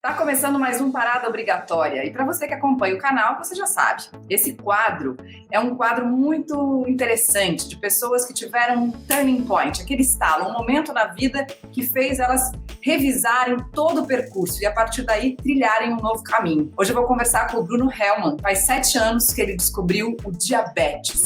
Tá começando mais um Parada Obrigatória. E para você que acompanha o canal, você já sabe. Esse quadro é um quadro muito interessante de pessoas que tiveram um turning point, aquele estalo, um momento na vida que fez elas revisarem todo o percurso e a partir daí trilharem um novo caminho. Hoje eu vou conversar com o Bruno Hellmann. Faz 7 anos que ele descobriu o diabetes.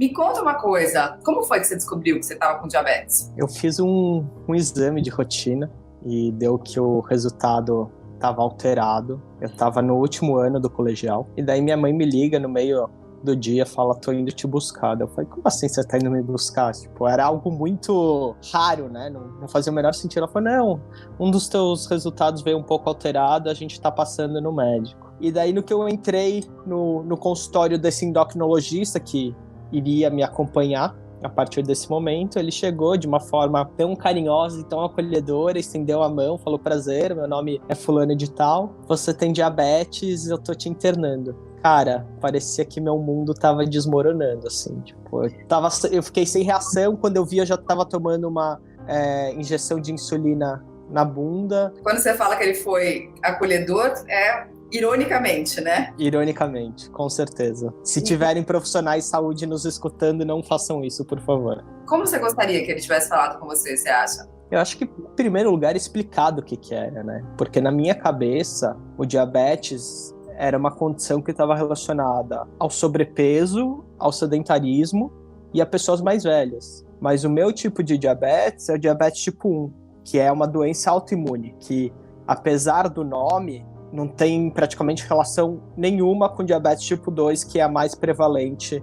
Me conta uma coisa, como foi que você descobriu que você estava com diabetes? Eu fiz um exame de rotina e deu que o resultado estava alterado. Eu estava no último ano do colegial e daí minha mãe me liga no meio do dia e fala, tô indo te buscar. Eu falei, como assim você tá indo me buscar? Tipo, era algo muito raro, né? Não fazia o menor sentido. Ela falou, não, um dos teus resultados veio um pouco alterado, a gente tá passando no médico. E daí no que eu entrei no consultório desse endocrinologista que iria me acompanhar a partir desse momento, ele chegou de uma forma tão carinhosa e tão acolhedora, estendeu a mão, falou, prazer, meu nome é fulano de tal, você tem diabetes, eu tô te internando. Cara, parecia que meu mundo tava desmoronando, assim, tipo, eu fiquei sem reação, quando eu vi eu já tava tomando uma injeção de insulina na bunda. Quando você fala que ele foi acolhedor, ironicamente, né? Ironicamente, com certeza. Se tiverem profissionais de saúde nos escutando, não façam isso, por favor. Como você gostaria que ele tivesse falado com você acha? Eu acho que, em primeiro lugar, explicado o que era, né? Porque na minha cabeça, o diabetes era uma condição que estava relacionada ao sobrepeso, ao sedentarismo e a pessoas mais velhas. Mas o meu tipo de diabetes é o diabetes tipo 1, que é uma doença autoimune, que, apesar do nome, não tem praticamente relação nenhuma com diabetes tipo 2, que é a mais prevalente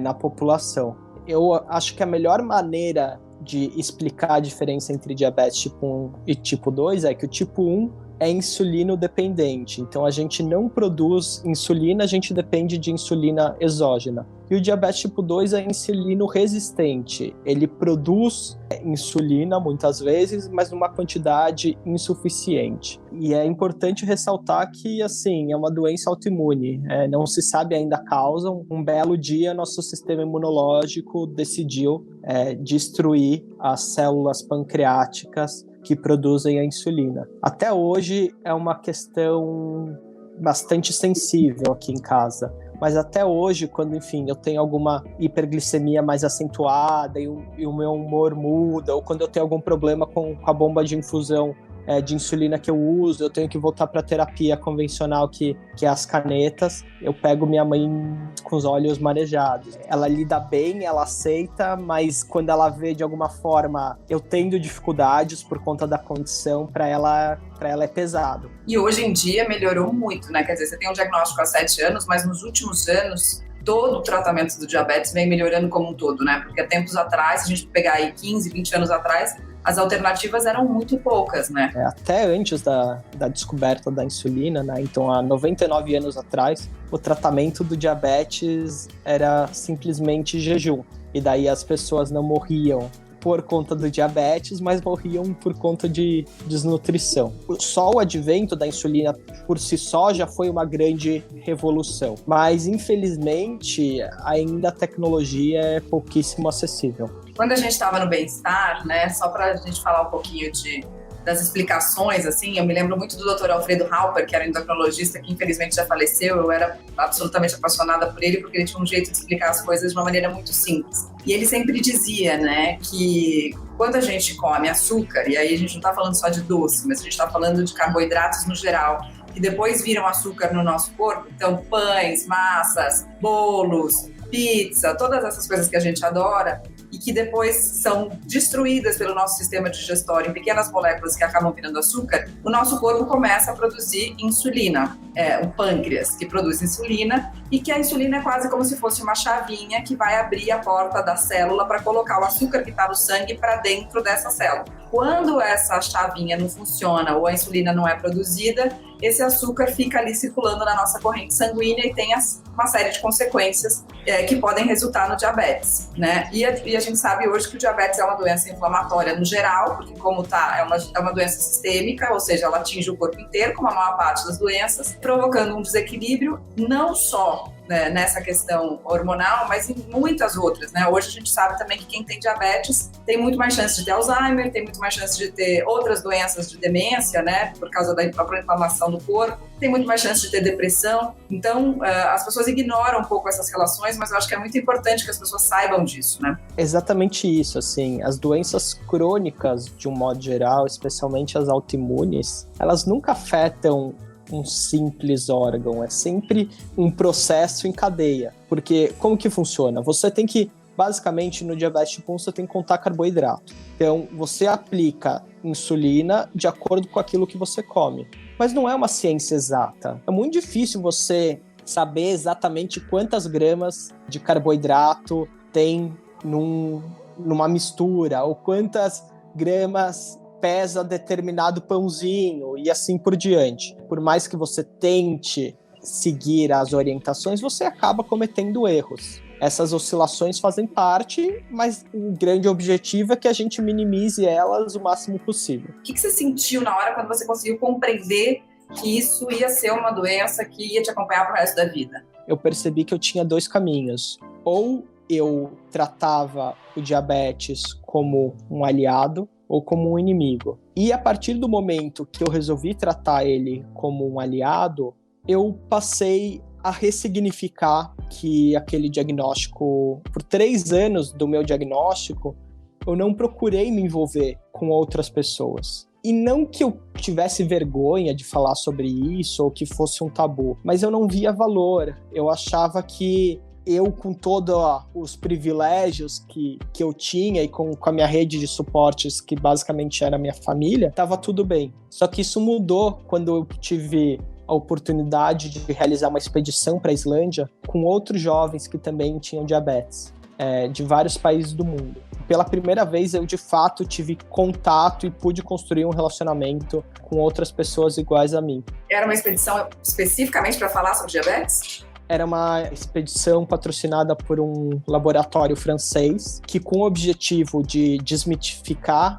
na população. Eu acho que a melhor maneira de explicar a diferença entre diabetes tipo 1 e tipo 2 é que o tipo 1 é insulino dependente. Então a gente não produz insulina, a gente depende de insulina exógena. E o diabetes tipo 2 é insulino resistente. Ele produz insulina muitas vezes, mas numa quantidade insuficiente. E é importante ressaltar que, assim, é uma doença autoimune. Não se sabe ainda a causa. Um belo dia, nosso sistema imunológico decidiu destruir as células pancreáticas que produzem a insulina. Até hoje é uma questão bastante sensível aqui em casa. Mas até hoje, quando, enfim, eu tenho alguma hiperglicemia mais acentuada e o meu humor muda, ou quando eu tenho algum problema com a bomba de infusão de insulina que eu uso, eu tenho que voltar para a terapia convencional, que é as canetas, eu pego minha mãe com os olhos marejados. Ela lida bem, ela aceita, mas quando ela vê de alguma forma eu tendo dificuldades por conta da condição, para ela é pesado. E hoje em dia melhorou muito, né? Quer dizer, você tem um diagnóstico há 7 anos, mas nos últimos anos todo o tratamento do diabetes vem melhorando como um todo, né? Porque há tempos atrás, se a gente pegar aí 15, 20 anos atrás, as alternativas eram muito poucas, né? Até antes da descoberta da insulina, né? Então, há 99 anos atrás, o tratamento do diabetes era simplesmente jejum. E daí as pessoas não morriam por conta do diabetes, mas morriam por conta de desnutrição. Só o advento da insulina por si só já foi uma grande revolução. Mas, infelizmente, ainda a tecnologia é pouquíssimo acessível. Quando a gente estava no bem-estar, né, só para a gente falar um pouquinho das explicações, assim, eu me lembro muito do Dr. Alfredo Halper, que era um endocrinologista que infelizmente já faleceu. Eu era absolutamente apaixonada por ele, porque ele tinha um jeito de explicar as coisas de uma maneira muito simples. E ele sempre dizia, né, que quando a gente come açúcar, e aí a gente não está falando só de doce, mas a gente está falando de carboidratos no geral, que depois viram açúcar no nosso corpo, então pães, massas, bolos, pizza, todas essas coisas que a gente adora, e que depois são destruídas pelo nosso sistema digestório em pequenas moléculas que acabam virando açúcar, o nosso corpo começa a produzir insulina, o pâncreas, que produz insulina, e que a insulina é quase como se fosse uma chavinha que vai abrir a porta da célula para colocar o açúcar que está no sangue para dentro dessa célula. Quando essa chavinha não funciona ou a insulina não é produzida, esse açúcar fica ali circulando na nossa corrente sanguínea e tem uma série de consequências que podem resultar no diabetes, né? E a gente sabe hoje que o diabetes é uma doença inflamatória no geral, porque é uma doença sistêmica, ou seja, ela atinge o corpo inteiro, como a maior parte das doenças, provocando um desequilíbrio não só né, nessa questão hormonal, mas em muitas outras, né? Hoje a gente sabe também que quem tem diabetes tem muito mais chance de ter Alzheimer, tem muito mais chance de ter outras doenças de demência, né? Por causa da própria inflamação do corpo, tem muito mais chance de ter depressão. Então, as pessoas ignoram um pouco essas relações, mas eu acho que é muito importante que as pessoas saibam disso, né? Exatamente isso, assim, as doenças crônicas, de um modo geral, especialmente as autoimunes, elas nunca afetam um simples órgão, é sempre um processo em cadeia. Porque como que funciona? Você tem que, basicamente, no diabetes tipo 1, você tem que contar carboidrato. Então, você aplica insulina de acordo com aquilo que você come. Mas não é uma ciência exata. É muito difícil você saber exatamente quantas gramas de carboidrato tem numa mistura, ou quantas gramas pesa determinado pãozinho e assim por diante. Por mais que você tente seguir as orientações, você acaba cometendo erros. Essas oscilações fazem parte, mas o grande objetivo é que a gente minimize elas o máximo possível. O que você sentiu na hora quando você conseguiu compreender que isso ia ser uma doença que ia te acompanhar pro resto da vida? Eu percebi que eu tinha 2 caminhos. Ou eu tratava o diabetes como um aliado, ou como um inimigo. E a partir do momento que eu resolvi tratar ele como um aliado, eu passei a ressignificar que aquele diagnóstico, por 3 anos do meu diagnóstico, eu não procurei me envolver com outras pessoas. E não que eu tivesse vergonha de falar sobre isso ou que fosse um tabu, mas eu não via valor. Eu achava que eu, com todos os privilégios que eu tinha e com a minha rede de suportes, que basicamente era a minha família, estava tudo bem. Só que isso mudou quando eu tive a oportunidade de realizar uma expedição para a Islândia com outros jovens que também tinham diabetes, de vários países do mundo. Pela primeira vez, eu de fato tive contato e pude construir um relacionamento com outras pessoas iguais a mim. Era uma expedição especificamente para falar sobre diabetes? Era uma expedição patrocinada por um laboratório francês que, com o objetivo de desmitificar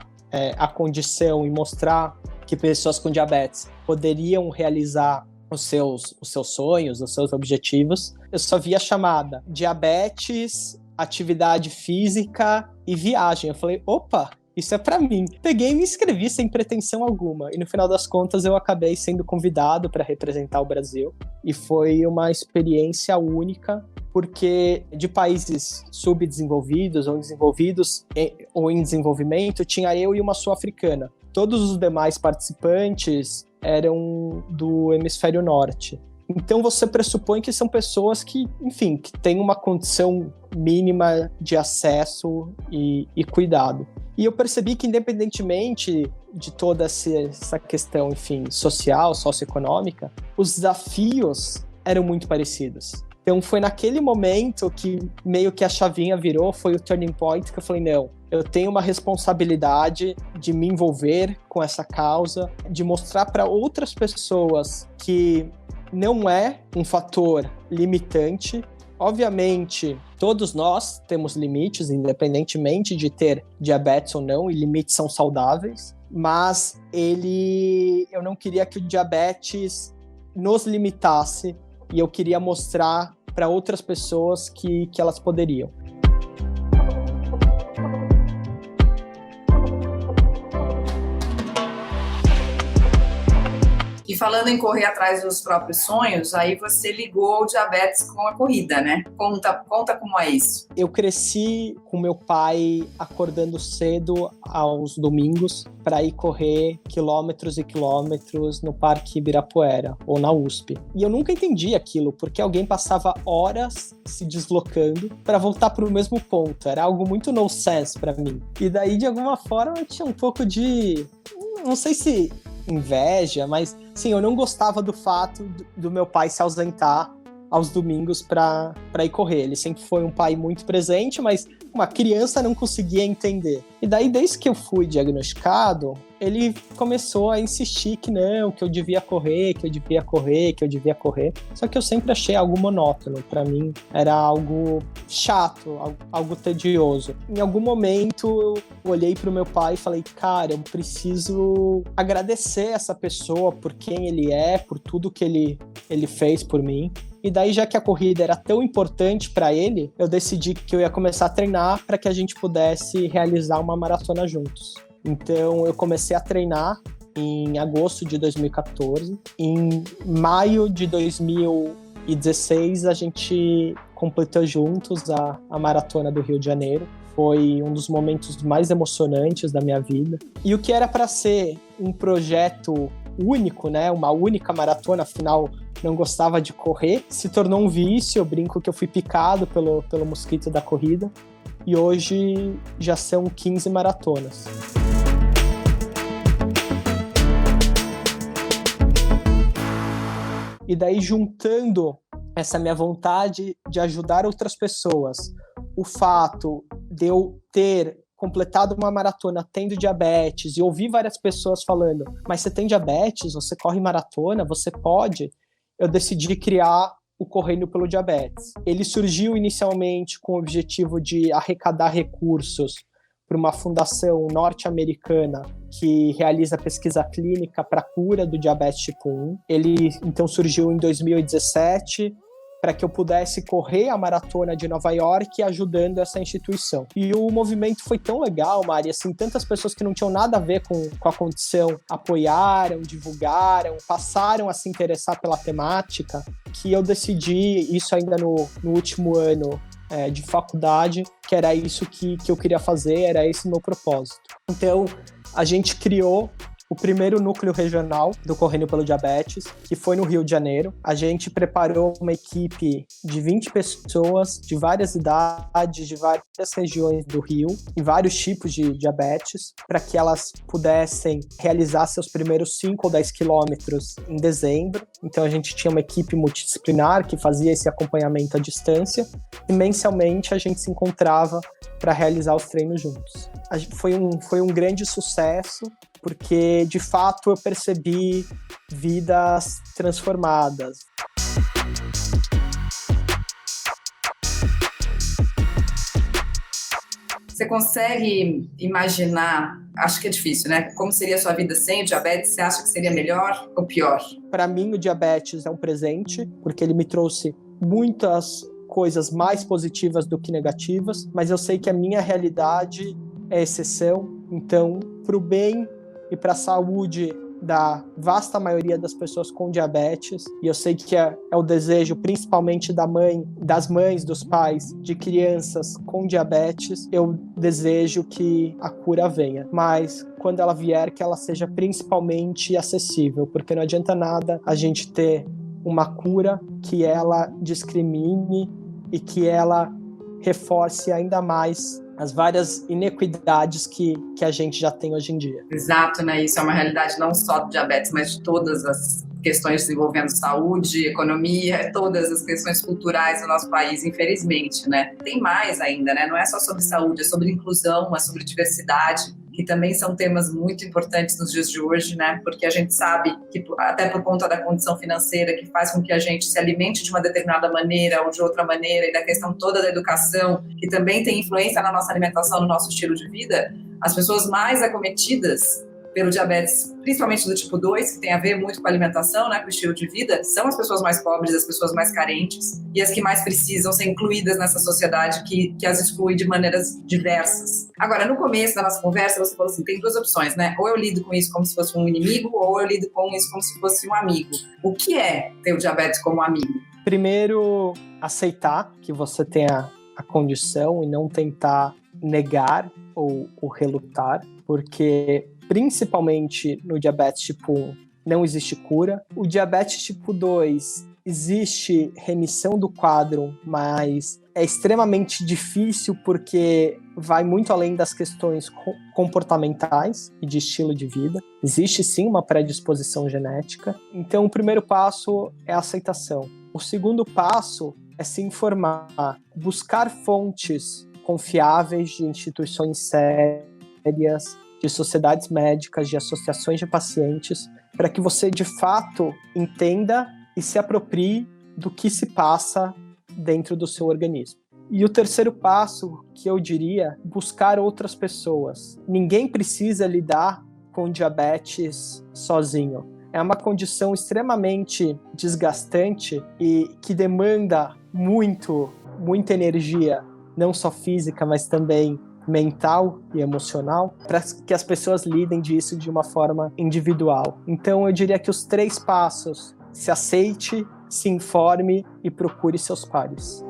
a condição e mostrar que pessoas com diabetes poderiam realizar os seus sonhos, os seus objetivos, eu só via a chamada diabetes, atividade física e viagem. Eu falei, opa, isso é pra mim. Peguei e me inscrevi sem pretensão alguma. E no final das contas eu acabei sendo convidado para representar o Brasil. E foi uma experiência única, porque de países subdesenvolvidos ou desenvolvidos ou em desenvolvimento, tinha eu e uma sul-africana. Todos os demais participantes eram do hemisfério norte. Então você pressupõe que são pessoas que, enfim, que têm uma condição mínima de acesso e cuidado. E eu percebi que, independentemente de toda essa questão, enfim, social, socioeconômica, os desafios eram muito parecidos. Então foi naquele momento que meio que a chavinha virou, foi o turning point, que eu falei, não, eu tenho uma responsabilidade de me envolver com essa causa, de mostrar para outras pessoas que não é um fator limitante. Obviamente, todos nós temos limites, independentemente de ter diabetes ou não, e limites são saudáveis, mas eu não queria que o diabetes nos limitasse e eu queria mostrar para outras pessoas que elas poderiam. E falando em correr atrás dos próprios sonhos, aí você ligou o diabetes com a corrida, né? Conta como é isso. Eu cresci com meu pai acordando cedo aos domingos para ir correr quilômetros e quilômetros no Parque Ibirapuera ou na USP. E eu nunca entendi aquilo, porque alguém passava horas se deslocando para voltar para o mesmo ponto. Era algo muito nonsense para mim. E daí, de alguma forma, eu tinha um pouco de... não sei se inveja, mas sim, eu não gostava do fato do meu pai se ausentar aos domingos para ir correr. Ele sempre foi um pai muito presente, mas uma criança não conseguia entender. E daí, desde que eu fui diagnosticado, ele começou a insistir que não, que eu devia correr, que eu devia correr, que eu devia correr. Só que eu sempre achei algo monótono. Para mim, era algo chato, algo tedioso. Em algum momento, eu olhei para o meu pai e falei, cara, eu preciso agradecer essa pessoa por quem ele é, por tudo que ele fez por mim. E daí, já que a corrida era tão importante para ele, eu decidi que eu ia começar a treinar para que a gente pudesse realizar uma maratona juntos. Então, eu comecei a treinar em agosto de 2014. Em maio de 2016, a gente completou juntos a maratona do Rio de Janeiro. Foi um dos momentos mais emocionantes da minha vida. E o que era para ser um projeto único, né? Uma única maratona, afinal, não gostava de correr, se tornou um vício. Eu brinco que eu fui picado pelo mosquito da corrida. E hoje já são 15 maratonas. E daí, juntando essa minha vontade de ajudar outras pessoas, o fato de eu ter completado uma maratona tendo diabetes e ouvir várias pessoas falando, mas você tem diabetes, você corre maratona, você pode, eu decidi criar o Correndo pelo Diabetes. Ele surgiu inicialmente com o objetivo de arrecadar recursos para uma fundação norte-americana que realiza pesquisa clínica para a cura do diabetes tipo 1. Ele, então, surgiu em 2017 para que eu pudesse correr a maratona de Nova York ajudando essa instituição. E o movimento foi tão legal, Mari, assim, tantas pessoas que não tinham nada a ver com a condição apoiaram, divulgaram, passaram a se interessar pela temática, que eu decidi, isso ainda no último ano de faculdade, que era isso que eu queria fazer, era esse o meu propósito. Então, a gente criou o primeiro núcleo regional do Correndo pelo Diabetes, que foi no Rio de Janeiro. A gente preparou uma equipe de 20 pessoas, de várias idades, de várias regiões do Rio, e vários tipos de diabetes, para que elas pudessem realizar seus primeiros 5 ou 10 quilômetros em dezembro. Então, a gente tinha uma equipe multidisciplinar que fazia esse acompanhamento à distância, e mensalmente a gente se encontrava para realizar os treinos juntos. Foi um grande sucesso, porque, de fato, eu percebi vidas transformadas. Você consegue imaginar, acho que é difícil, né? Como seria a sua vida sem o diabetes? Você acha que seria melhor ou pior? Para mim, o diabetes é um presente, porque ele me trouxe muitas coisas mais positivas do que negativas, mas eu sei que a minha realidade é exceção. Então, para o bem e para a saúde da vasta maioria das pessoas com diabetes, e eu sei que é o desejo principalmente das mães, dos pais, de crianças com diabetes, eu desejo que a cura venha, mas quando ela vier, que ela seja principalmente acessível, porque não adianta nada a gente ter uma cura que ela discrimine e que ela reforce ainda mais as várias inequidades que a gente já tem hoje em dia. Exato, né? Isso é uma realidade não só do diabetes, mas de todas as questões envolvendo saúde, economia, todas as questões culturais do nosso país, infelizmente, né? Tem mais ainda, né? Não é só sobre saúde, é sobre inclusão, é sobre diversidade, que também são temas muito importantes nos dias de hoje, né? Porque a gente sabe que, até por conta da condição financeira, que faz com que a gente se alimente de uma determinada maneira ou de outra maneira, e da questão toda da educação, que também tem influência na nossa alimentação, no nosso estilo de vida, as pessoas mais acometidas pelo diabetes, principalmente do tipo 2, que tem a ver muito com a alimentação, né, com o estilo de vida, são as pessoas mais pobres, as pessoas mais carentes e as que mais precisam ser incluídas nessa sociedade que as exclui de maneiras diversas. Agora, no começo da nossa conversa, você falou assim, tem duas opções, né? Ou eu lido com isso como se fosse um inimigo, ou eu lido com isso como se fosse um amigo. O que é ter o diabetes como amigo? Primeiro, aceitar que você tem a condição e não tentar negar ou relutar, porque principalmente no diabetes tipo 1 não existe cura. O diabetes tipo 2 existe remissão do quadro, mas é extremamente difícil porque vai muito além das questões comportamentais e de estilo de vida. Existe sim uma predisposição genética. Então o primeiro passo é a aceitação. O segundo passo é se informar, buscar fontes confiáveis de instituições sérias, de sociedades médicas, de associações de pacientes, para que você, de fato, entenda e se aproprie do que se passa dentro do seu organismo. E o terceiro passo, que eu diria, buscar outras pessoas. Ninguém precisa lidar com diabetes sozinho. é uma condição extremamente desgastante e que demanda muita energia, não só física, mas também mental e emocional, para que as pessoas lidem disso de uma forma individual. Então eu diria que os 3 passos: se aceite, se informe e procure seus pares.